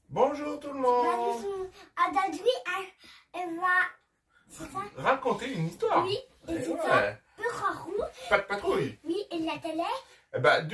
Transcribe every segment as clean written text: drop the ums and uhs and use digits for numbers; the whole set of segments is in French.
Bonjour tout le monde. Aujourd'hui, elle va, c'est ça? Raconter une histoire. Oui, et Eh c'est ouais. ça. Peur Pas de patrouille. Oui, et la télé? Eh ben,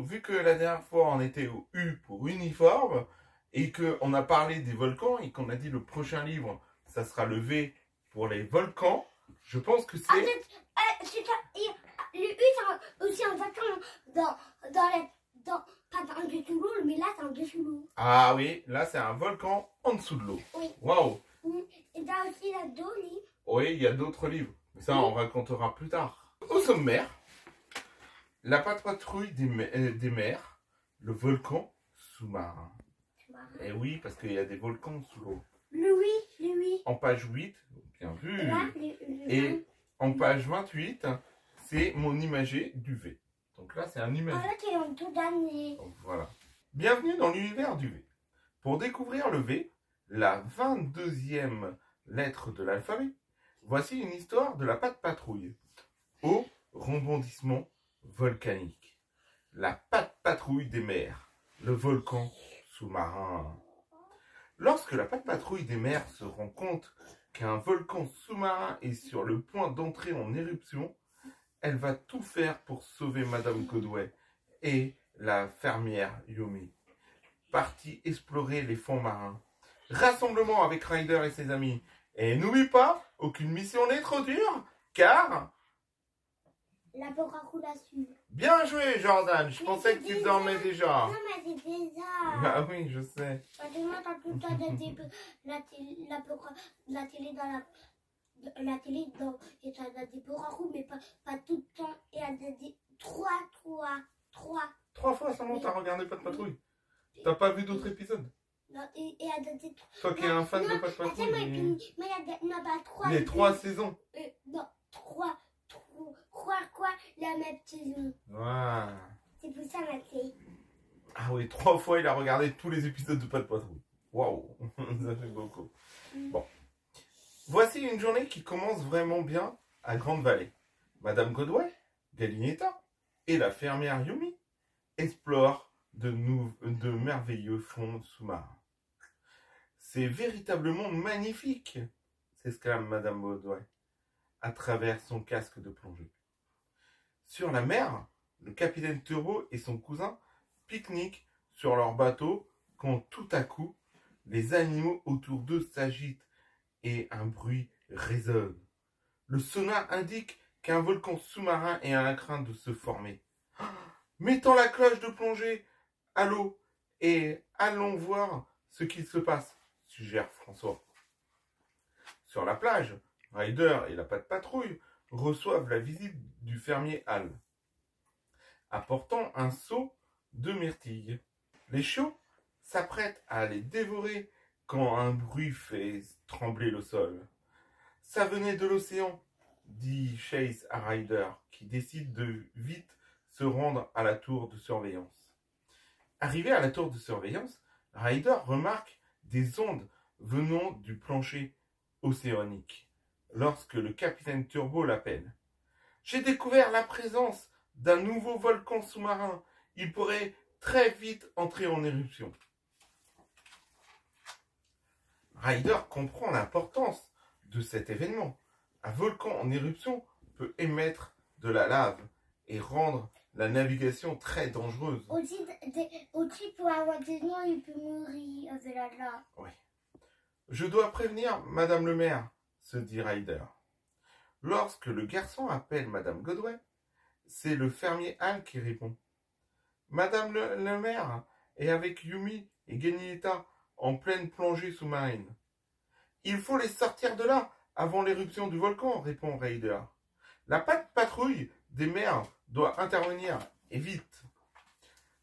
vu que la dernière fois on était au U pour uniforme et qu'on a parlé des volcans et qu'on a dit le prochain livre, ça sera le V pour les volcans, je pense que c'est... Le U, c'est aussi un volcan pas dans le dessous de l'eau, mais là, c'est en dessous de l'eau. Ah oui, là c'est un volcan en dessous de l'eau. Oui. Waouh. Et t'as aussi la dos, livre. Oui, il y a d'autres livres. Mais ça, on racontera plus tard. Au sommaire, la patrouille des mers, le volcan sous-marin. Et oui, parce qu'il y a des volcans sous l'eau. Le oui. En page 8, bien vu. Là, Et en page 28, c'est mon imagé du V. Donc là, c'est un imagé. là, t'es en tout d'année. Donc voilà. Bienvenue dans l'univers du V. Pour découvrir le V, la 22e lettre de l'alphabet, voici une histoire de la patte patrouille au rebondissement volcanique. La patte patrouille des mers, le volcan sous-marin. Lorsque la patte patrouille des mers se rend compte qu'un volcan sous-marin est sur le point d'entrer en éruption, elle va tout faire pour sauver Madame Godway et la fermière Yumi. Partie explorer les fonds marins. Rassemblement avec Ryder et ses amis. Et n'oublie pas, aucune mission n'est trop dure, car... La Coca-Cola. Bien joué, Jordan. Je Mais pensais que tu dormais déjà. Non, mais c'est déjà. Ah oui, je sais. Moi, t'as tout le temps la télé dans la télé dans et t'as des Coca-Cola, mais pas tout le temps. Et elle a dit trois. 3 fois seulement t'as regardé Patte Patrouille. T'as pas vu d'autres épisodes. Non, et elle a dit Toi qui es un fan de Patte Patrouille. Mais il y a non, pas 3. Les 3 saisons. Non, 3, la même saison. Voilà. C'est pour ça ma télé. Ah oui, 3 fois il a regardé tous les épisodes de Patte Patrouille. Waouh, ça fait beaucoup. Bon. Voici une journée qui commence vraiment bien à Grande Vallée. Madame Godway, Galinetta et la fermière Yumi explorent de merveilleux fonds sous-marins. C'est véritablement magnifique, s'exclame Madame Godway à travers son casque de plongée. Sur la mer, le capitaine Turbo et son cousin pique-niquent sur leur bateau quand tout à coup, les animaux autour d'eux s'agitent et un bruit résonne. Le sonar indique qu'un volcan sous-marin est en train de se former. Mettons la cloche de plongée à l'eau et allons voir ce qu'il se passe, suggère François. Sur la plage, Ryder et la patte patrouille reçoivent la visite du fermier Hal, apportant un seau de myrtilles. Les chiots s'apprêtent à les dévorer quand un bruit fait trembler le sol. Ça venait de l'océan, dit Chase à Ryder, qui décide de vite se rendre à la tour de surveillance. Arrivé à la tour de surveillance, Ryder remarque des ondes venant du plancher océanique. Lorsque le capitaine Turbo l'appelle. J'ai découvert la présence d'un nouveau volcan sous-marin. Il pourrait très vite entrer en éruption. Ryder comprend l'importance de cet événement. Un volcan en éruption peut émettre de la lave et rendre la navigation très dangereuse. Aussi pour avoir des noms, il peut mourir de la lave. Oui. Je dois prévenir Madame le maire, se dit Ryder. Lorsque le garçon appelle Madame Godway, c'est le fermier Hal qui répond. Madame le maire est avec Yumi et Galinetta en pleine plongée sous-marine. Il faut les sortir de là avant l'éruption du volcan, répond Ryder. La patte patrouille des mers doit intervenir, et vite.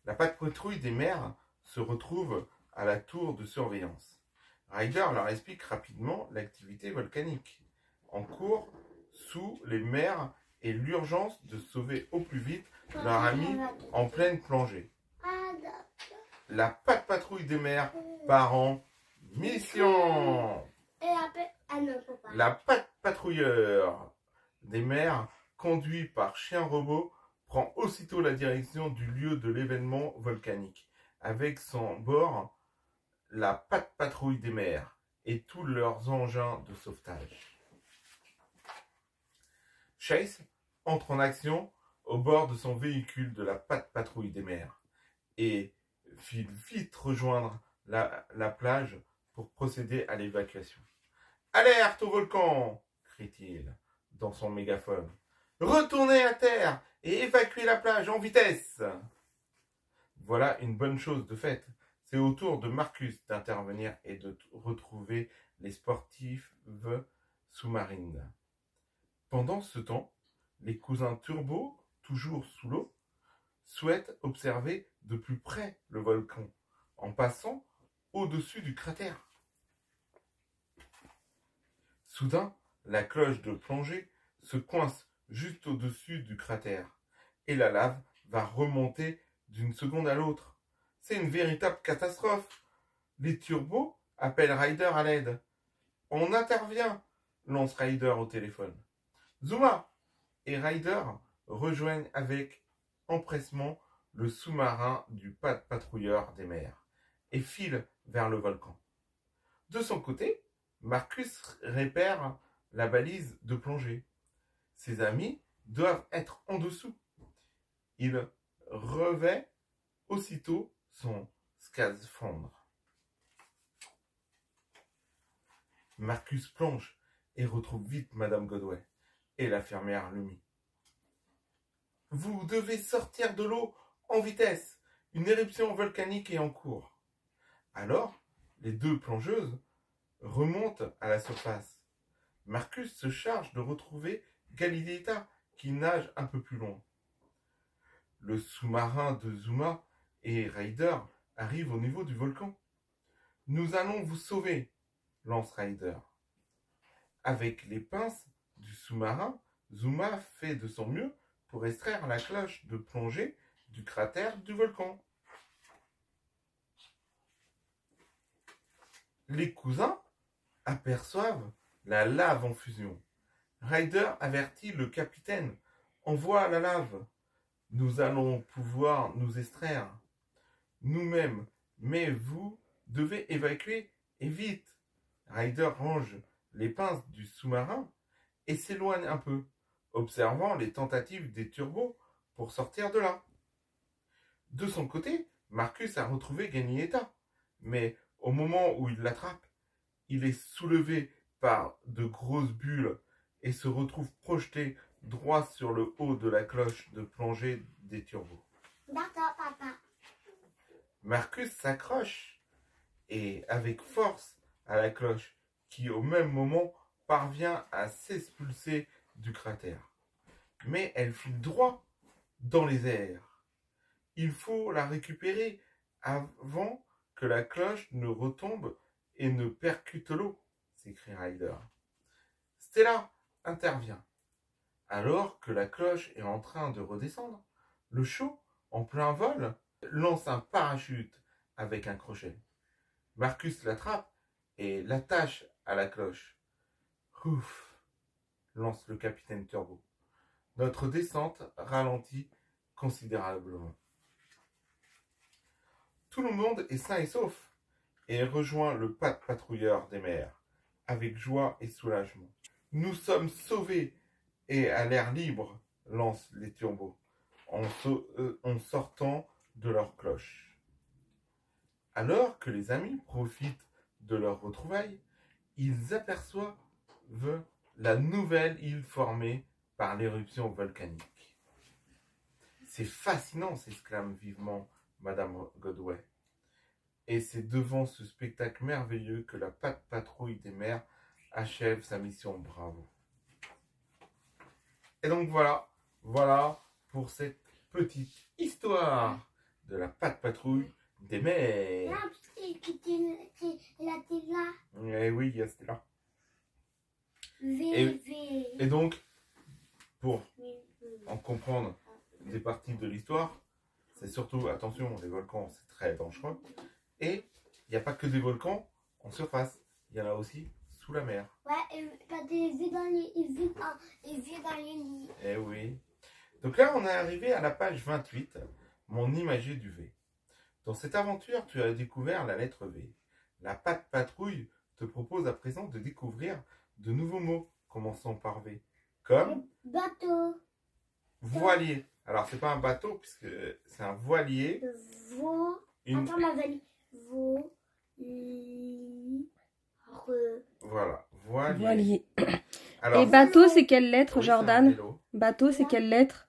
La patte patrouille des mers se retrouve à la tour de surveillance. Ryder leur explique rapidement l'activité volcanique en cours sous les mers et l'urgence de sauver au plus vite leur ami en pleine plongée. La patte patrouille des mers part en mission. La patte patrouilleur des mers, conduit par chien robot, prend aussitôt la direction du lieu de l'événement volcanique. Avec son bord, la patrouille des mers et tous leurs engins de sauvetage. Chase entre en action au bord de son véhicule de la patrouille des mers et file vite rejoindre la plage pour procéder à l'évacuation. « Alerte au volcan !» crie-t-il dans son mégaphone. « Retournez à terre et évacuez la plage en vitesse !» Voilà une bonne chose de faite. C'est au tour de Marcus d'intervenir et de retrouver les sportifs sous-marines. Pendant ce temps, les cousins Turbo, toujours sous l'eau, souhaitent observer de plus près le volcan en passant au-dessus du cratère. Soudain, la cloche de plongée se coince juste au-dessus du cratère et la lave va remonter d'une seconde à l'autre. C'est une véritable catastrophe. Les turbos appellent Ryder à l'aide. « On intervient !» lance Ryder au téléphone. Zuma et Ryder rejoignent avec empressement le sous-marin du patrouilleur des mers et filent vers le volcan. De son côté, Marcus repère la balise de plongée. Ses amis doivent être en dessous. Il revêt aussitôt son scaphandre. Marcus plonge et retrouve vite Madame Godway et la fermière Lumie. « Vous devez sortir de l'eau en vitesse. Une éruption volcanique est en cours. » Alors, les deux plongeuses remontent à la surface. Marcus se charge de retrouver Galileeta qui nage un peu plus loin. Le sous-marin de Zuma et Ryder arrivent au niveau du volcan. « Nous allons vous sauver !» lance Ryder. Avec les pinces du sous-marin, Zuma fait de son mieux pour extraire la cloche de plongée du cratère du volcan. Les cousins aperçoivent la lave en fusion. Ryder avertit le capitaine. « Envoie la lave. Nous allons pouvoir nous extraire nous-mêmes, mais vous devez évacuer et vite. » Ryder range les pinces du sous-marin et s'éloigne un peu, observant les tentatives des turbos pour sortir de là. De son côté, Marcus a retrouvé Galileeta, mais au moment où il l'attrape, il est soulevé par de grosses bulles et se retrouve projeté droit sur le haut de la cloche de plongée des turbos. D'accord, papa. Marcus s'accroche et avec force à la cloche qui au même moment parvient à s'expulser du cratère. Mais elle file droit dans les airs. Il faut la récupérer avant que la cloche ne retombe et ne percute l'eau, s'écrie Ryder. Stella intervient. Alors que la cloche est en train de redescendre, le show, en plein vol, lance un parachute avec un crochet. Marcus l'attrape et l'attache à la cloche. Ouf, lance le capitaine Turbo. Notre descente ralentit considérablement. Tout le monde est sain et sauf et rejoint le patrouilleur des mers avec joie et soulagement. Nous sommes sauvés et à l'air libre, lancent les turbos en sortant de leur cloche. Alors que les amis profitent de leur retrouvaille, ils aperçoivent la nouvelle île formée par l'éruption volcanique. « C'est fascinant !» s'exclame vivement Madame Godway. Et c'est devant ce spectacle merveilleux que la patrouille des mers achève sa mission. Bravo. Et donc voilà pour cette petite histoire de la patrouille des mers. Là, la là. Eh oui, c'était là. V. Et donc, pour en comprendre des parties de l'histoire, c'est surtout, attention, les volcans, c'est très dangereux. Et il n'y a pas que des volcans en surface, il y en a aussi sous la mer. Ouais, t'as des vues dans les lits. Eh oui. Donc là, on est arrivé à la page 28, mon imagé du V. Dans cette aventure, tu as découvert la lettre V. La Pat Patrouille te propose à présent de découvrir de nouveaux mots commençant par V, comme Bateau. voilier. Alors, c'est pas un bateau, puisque c'est un voilier. Une... Attends, ma valise. Voilà, voilier. Voilier. Alors, Et bateau, c'est quelle lettre, oui, c'est un Jordan? vélo. Bateau, c'est quelle lettre?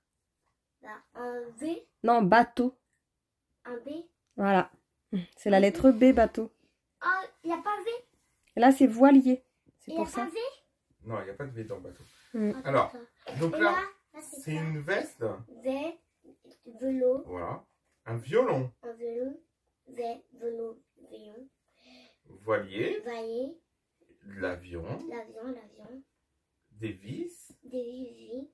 Un V, Non, bateau. un B. Voilà. C'est la lettre B, bateau. Ah, il n'y a pas V. Et là, c'est voilier. C'est Il n'y a pour pas ça. V. Non, il n'y a pas de V dans le bateau. Attends, Alors, attends. donc Et là, c'est c'est ça. une veste. V, vélo, Voilà. Un violon. un vélo, V, vélo, vélo, Voilier. voilier, L'avion. l'avion, Des vis. des vies.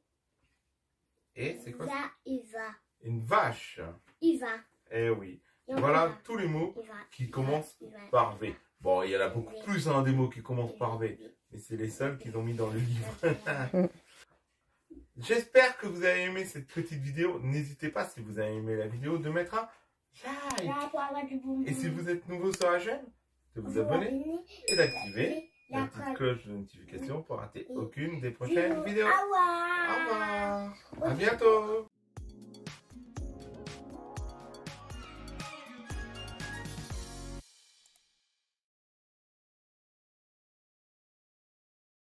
Et c'est quoi? Va, il va, Une vache. il va. Eh oui. Et on Voilà va. tous les mots Il va, qui il va, commencent il va. par V. Bon, il y en a beaucoup plus, hein, des mots qui commencent par V. Mais c'est les seuls qu'ils ont mis dans le livre. J'espère que vous avez aimé cette petite vidéo. N'hésitez pas, si vous avez aimé la vidéo, de mettre un like. Là, pour avoir du bonbon. Et si vous êtes nouveau sur la chaîne, de vous abonner et d'activer la petite cloche de notification pour rater aucune des prochaines vidéos. Au revoir. Au revoir. À bientôt.